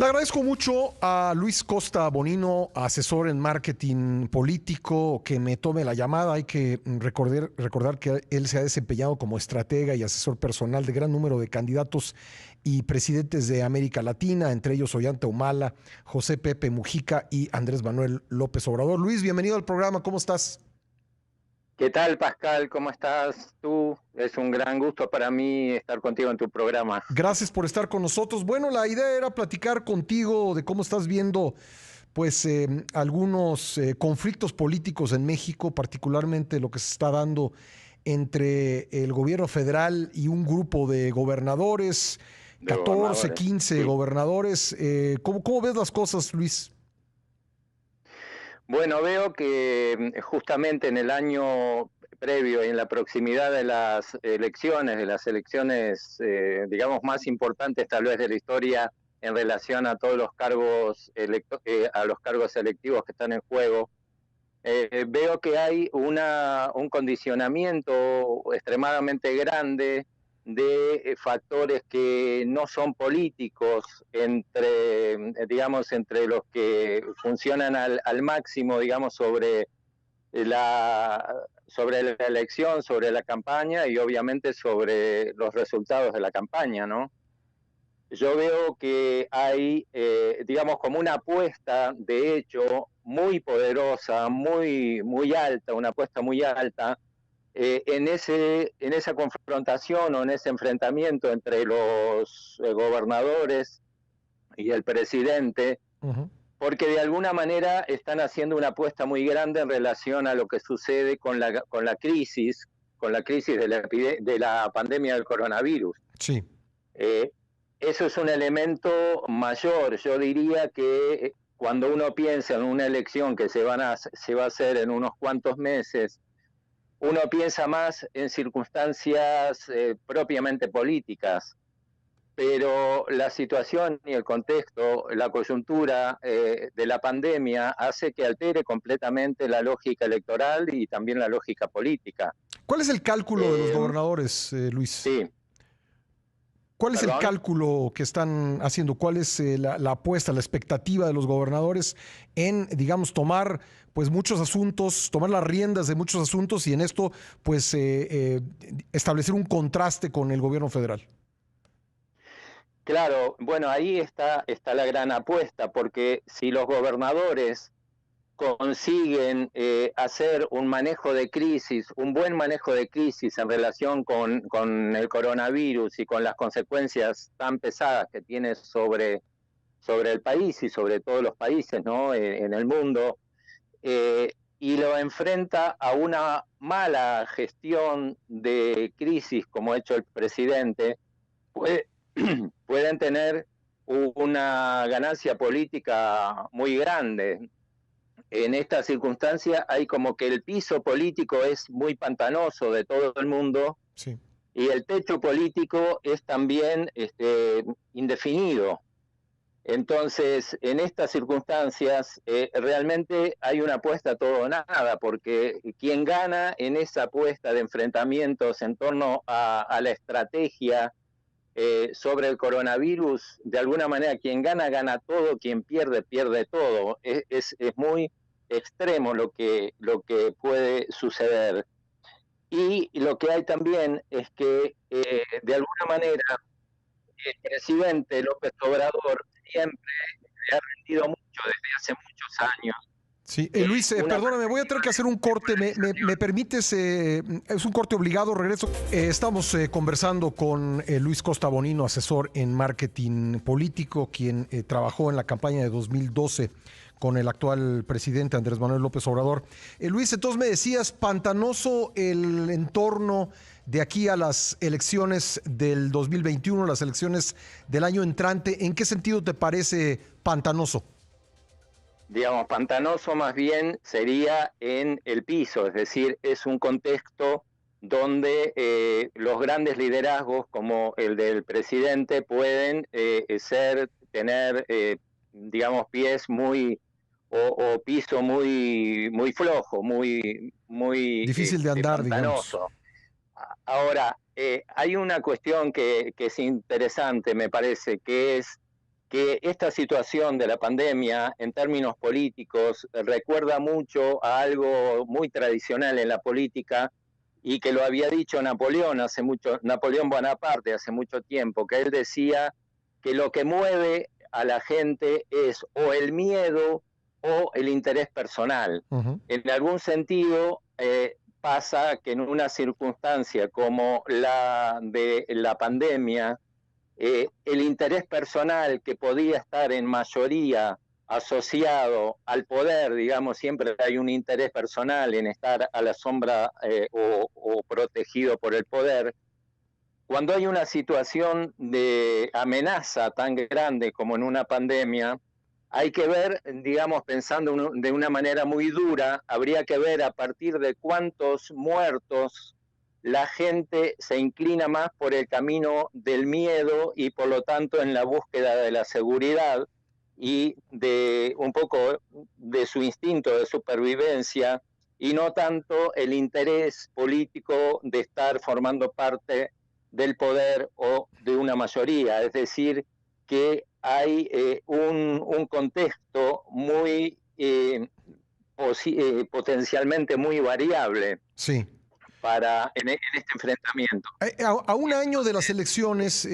Le agradezco mucho a Luis Costa Bonino, asesor en marketing político, que me tome la llamada. Hay que recordar que él se ha desempeñado como estratega y asesor personal de gran número de candidatos y presidentes de América Latina, entre ellos Ollanta Humala, José Pepe Mujica y Andrés Manuel López Obrador. Luis, bienvenido al programa. ¿Cómo estás? ¿Qué tal, Pascal? ¿Cómo estás tú? Es un gran gusto para mí estar contigo en tu programa. Gracias por estar con nosotros. Bueno, la idea era platicar contigo de cómo estás viendo algunos conflictos políticos en México, particularmente lo que se está dando entre el gobierno federal y un grupo de gobernadores, De 14, gobernadores. 15 Sí. gobernadores. ¿Cómo ves las cosas, Luis? Bueno, veo que justamente en el año previo y en la proximidad de las elecciones, digamos, más importantes tal vez de la historia en relación a todos los cargos, a los cargos electivos que están en juego, veo que hay un condicionamiento extremadamente grande de factores que no son políticos digamos, entre los que funcionan al máximo, digamos, la, sobre la elección, sobre la campaña y obviamente sobre los resultados de la campaña, ¿no? Yo veo que hay, digamos, como una apuesta, de hecho, muy poderosa, muy alta, una apuesta muy alta, en esa confrontación o en ese enfrentamiento entre los gobernadores y el presidente, Ujú. porque de alguna manera están haciendo una apuesta muy grande en relación a lo que sucede con la crisis de la pandemia del coronavirus. Sí. Eh, Eso es un elemento mayor. Yo diría que cuando uno piensa en una elección que se va a hacer en unos cuantos meses, uno piensa más en circunstancias propiamente políticas, pero la situación y el contexto, la coyuntura de la pandemia hace que altere completamente la lógica electoral y también la lógica política. ¿Cuál es el cálculo de los Eh, gobernadores, Luis? sí, ¿Cuál es el perdón. cálculo que están haciendo? ¿Cuál es la apuesta, la expectativa de los gobernadores en, digamos, tomar pues muchos asuntos, tomar las riendas de muchos asuntos y en esto pues establecer un contraste con el gobierno federal? Claro, bueno, ahí está la gran apuesta, porque si los gobernadores consiguen hacer un manejo de crisis, un buen manejo de crisis en relación con el coronavirus y con las consecuencias tan pesadas que tiene sobre el país y sobre todos los países, ¿no? En el mundo, y lo enfrenta a una mala gestión de crisis como ha hecho el presidente, puede, pueden tener una ganancia política muy grande. En esta circunstancia hay como que el piso político es muy pantanoso de todo el mundo Sí. y el techo político es también indefinido. Entonces, en estas circunstancias, realmente hay una apuesta a todo o nada, porque quien gana en esa apuesta de enfrentamientos en torno a la estrategia sobre el coronavirus, de alguna manera quien gana, gana todo, quien pierde, pierde todo. Es muy extremo lo que puede suceder. Y lo que hay también es que, de alguna manera, el presidente López Obrador siempre le ha rendido mucho desde hace muchos años Sí, eh, Luis, una perdóname, voy a perspectiva tener que hacer un de corte. ¿Me polarización. permites? Es un corte obligado, regreso. Estamos conversando con Luis Costa Bonino, asesor en marketing político, quien trabajó en la campaña de 2012 con el actual presidente Andrés Manuel López Obrador. Luis, entonces me decías, pantanoso el entorno de aquí a las elecciones del 2021, las elecciones del año entrante. ¿En qué sentido te parece pantanoso? Digamos, pantanoso más bien sería en el piso, es decir, es un contexto donde los grandes liderazgos como el del presidente pueden tener, digamos, pies o piso muy flojo, muy Difícil de andar, digamos. pantanoso. Ahora, hay una cuestión que es interesante, me parece, que es que esta situación de la pandemia en términos políticos recuerda mucho a algo muy tradicional en la política y que lo había dicho Napoleón Bonaparte hace mucho tiempo, que él decía que lo que mueve a la gente es o el miedo o el interés personal. Ujú. En algún sentido, pasa que en una circunstancia como la de la pandemia, el interés personal que podía estar en mayoría asociado al poder, digamos, siempre hay un interés personal en estar a la sombra o protegido por el poder. Cuando hay una situación de amenaza tan grande como en una pandemia, hay que ver, digamos, pensando de una manera muy dura, habría que ver a partir de cuántos muertos la gente se inclina más por el camino del miedo y por lo tanto en la búsqueda de la seguridad y de un poco de su instinto de supervivencia y no tanto el interés político de estar formando parte del poder o de una mayoría. Es decir, que hay un contexto muy potencialmente muy variable Sí. en este enfrentamiento. A un año de las elecciones,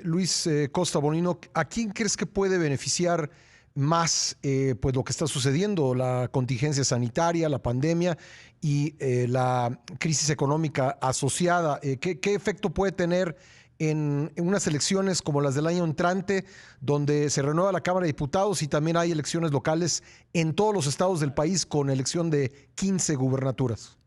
Luis Costa Bonino, ¿a quién crees que puede beneficiar más pues lo que está sucediendo, la contingencia sanitaria, la pandemia y la crisis económica asociada? ¿Qué efecto puede tener en unas elecciones como las del año entrante, donde se renueva la Cámara de Diputados y también hay elecciones locales en todos los estados del país con elección de 15 gubernaturas?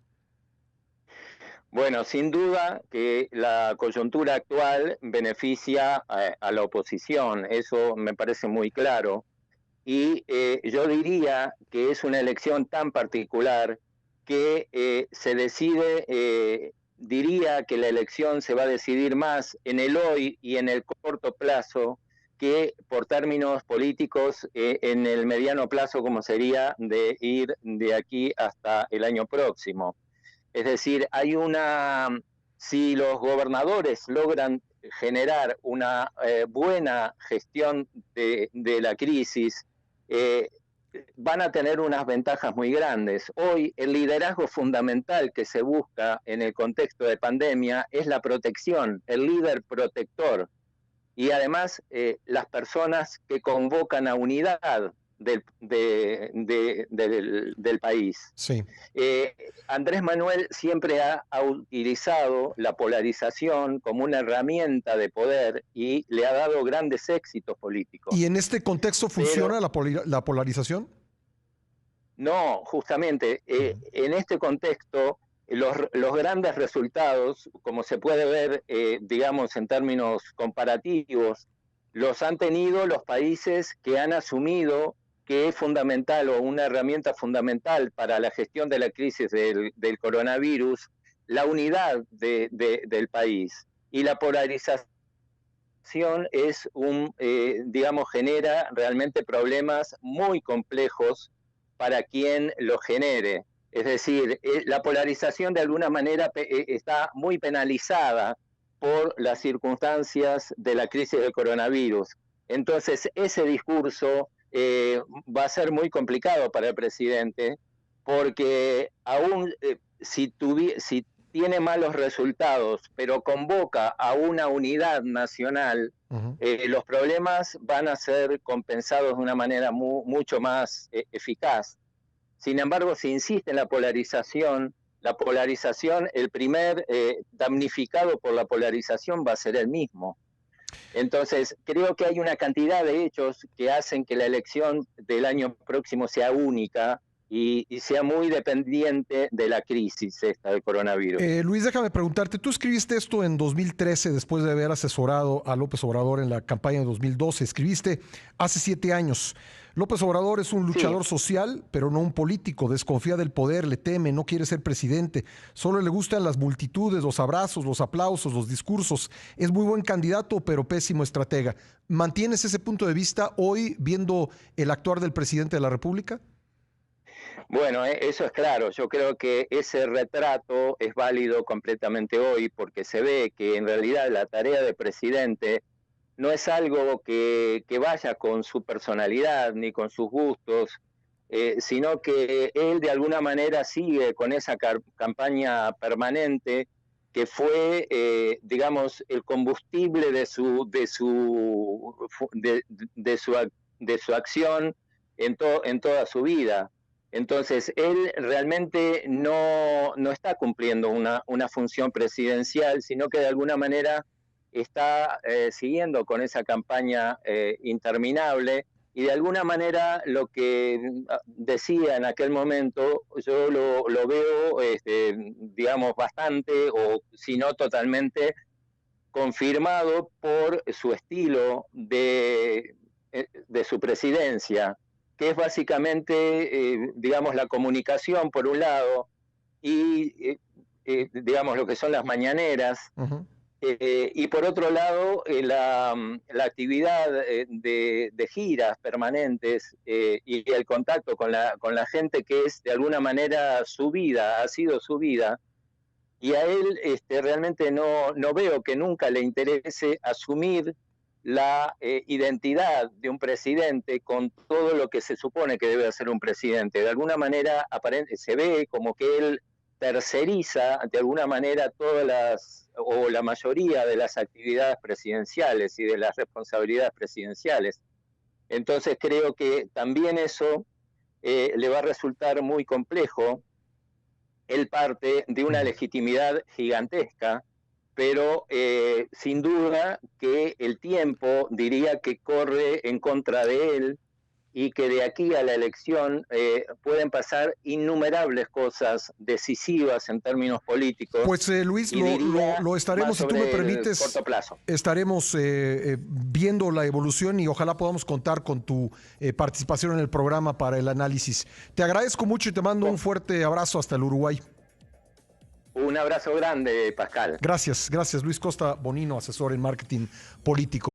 Bueno, sin duda que la coyuntura actual beneficia a la oposición, eso me parece muy claro. Y yo diría que es una elección tan particular que se decide, diría que la elección se va a decidir más en el hoy y en el corto plazo que por términos políticos en el mediano plazo, como sería de ir de aquí hasta el año próximo. Es decir, si los gobernadores logran generar una buena gestión de la crisis, eh, van a tener unas ventajas muy grandes. Hoy el liderazgo fundamental que se busca en el contexto de pandemia es la protección, el líder protector y además las personas que convocan a unidad del país. Sí. Andrés Manuel siempre ha utilizado la polarización como una herramienta de poder y le ha dado grandes éxitos políticos. ¿Y en este contexto funciona Pero la polarización? no, justamente, en este contexto, los grandes resultados, como se puede ver, digamos, en términos comparativos, los han tenido los países que han asumido que es fundamental o una herramienta fundamental para la gestión de la crisis del coronavirus, la unidad del país. Y la polarización digamos, genera realmente problemas muy complejos para quien lo genere. Es decir, la polarización de alguna manera está muy penalizada por las circunstancias de la crisis del coronavirus. Entonces, ese discurso va a ser muy complicado para el presidente, porque aún si tiene malos resultados, pero convoca a una unidad nacional, Uh-huh. los problemas van a ser compensados de una manera mucho más eficaz. Sin embargo, si insiste en la polarización, el primer damnificado por la polarización va a ser el mismo. Entonces, creo que hay una cantidad de hechos que hacen que la elección del año próximo sea única y sea muy dependiente de la crisis esta del coronavirus. Luis, déjame preguntarte, tú escribiste esto en 2013 después de haber asesorado a López Obrador en la campaña de 2012. Escribiste hace 7 años. López Obrador es un Sí, luchador social, pero no un político. Desconfía del poder, le teme, no quiere ser presidente. Solo le gustan las multitudes, los abrazos, los aplausos, los discursos. Es muy buen candidato, pero pésimo estratega. ¿Mantienes ese punto de vista hoy viendo el actuar del presidente de la República? bueno, eso es claro. Yo creo que ese retrato es válido completamente hoy porque se ve que en realidad la tarea de presidente no es algo que vaya con su personalidad ni con sus gustos, sino que él de alguna manera sigue con esa campaña permanente que fue, digamos, el combustible de su acción en toda su vida. Entonces, él realmente no está cumpliendo una función presidencial, sino que de alguna manera está siguiendo con esa campaña interminable, y de alguna manera lo que decía en aquel momento, yo lo veo, digamos, bastante, o si no totalmente, confirmado por su estilo de su presidencia, que es básicamente, digamos, la comunicación por un lado, y, digamos, lo que son las mañaneras, y por otro lado, la actividad de giras permanentes, y el contacto con la gente, que es de alguna manera su vida, ha sido su vida, y a él realmente no veo que nunca le interese asumir la identidad de un presidente con todo lo que se supone que debe hacer un presidente. De alguna manera se ve como que él terceriza de alguna manera o la mayoría de las actividades presidenciales y de las responsabilidades presidenciales. Entonces creo que también eso le va a resultar muy complejo. Él parte de una legitimidad gigantesca, pero sin duda que el tiempo diría que corre en contra de él, y que de aquí a la elección pueden pasar innumerables cosas decisivas en términos políticos. Pues Luis, lo estaremos, si tú me permites, corto plazo. Estaremos viendo la evolución, y ojalá podamos contar con tu participación en el programa para el análisis. Te agradezco mucho y te mando un fuerte abrazo hasta el Uruguay. Un abrazo grande, Pascal. Gracias, Luis Costa Bonino, asesor en marketing político.